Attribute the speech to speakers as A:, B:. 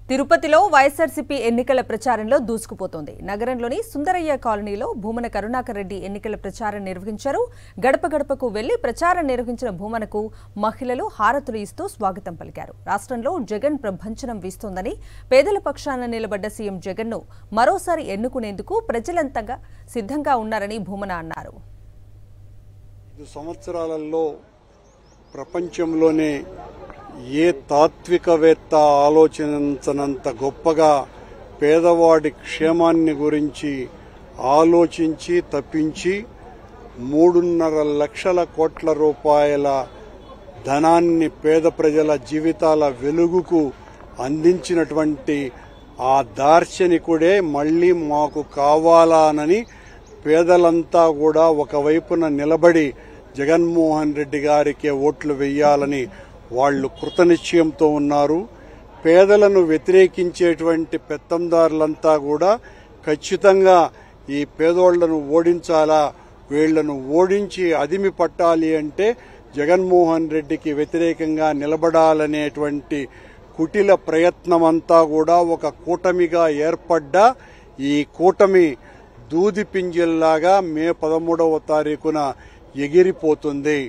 A: తిరుపతిలో వైఎస్ఆర్సీపీ ఎన్నికల ప్రచారంలో దూసుకుపోతోంది. నగరంలోని సుందరయ్య కాలనీలో భూమన కరుణాకర్ రెడ్డి ఎన్నికల ప్రచారం నిర్వహించారు. గడప గడపకు వెళ్లి ప్రచారం నిర్వహించిన భూమనకు మహిళలు హారతులు ఇస్తూ స్వాగతం పలికారు. రాష్ట్రంలో జగన్ ప్రభంజనం వీస్తోందని, పేదల పక్షాన నిలబడ్డ సీఎం జగన్ ను మరోసారి ఎన్నుకునేందుకు ప్రజలంతా సిద్ధంగా ఉన్నారని భూమన అన్నారు.
B: 5 సంవత్సరాలలో ప్రపంచంలోనే ఏ తాత్వికవేత్త ఆలోచించనంత గొప్పగా పేదవాడి క్షేమాన్ని గురించి ఆలోచించి తప్పించి 3.5 లక్షల కోట్ల రూపాయల ధనాన్ని పేద ప్రజల జీవితాల వెలుగుకు అందించినటువంటి ఆ దార్శనికుడే మళ్లీ మాకు కావాలానని పేదలంతా కూడా ఒకవైపున నిలబడి జగన్మోహన్ రెడ్డి గారికే ఓట్లు వేయాలని వాళ్లు కృతనిశ్చయంతో ఉన్నారు. పేదలను వ్యతిరేకించేటువంటి పెత్తందారులంతా కూడా ఖచ్చితంగా ఈ పేదోళ్లను ఓడించాలా, వీళ్లను ఓడించి అదిమి పట్టాలి అంటే జగన్మోహన్ రెడ్డికి వ్యతిరేకంగా నిలబడాలనేటువంటి కుటిల ప్రయత్నమంతా కూడా ఒక కూటమిగా ఏర్పడ్డ ఈ కూటమి దూది పింజల్లాగా మే 13వ తారీఖున ఎగిరిపోతుంది.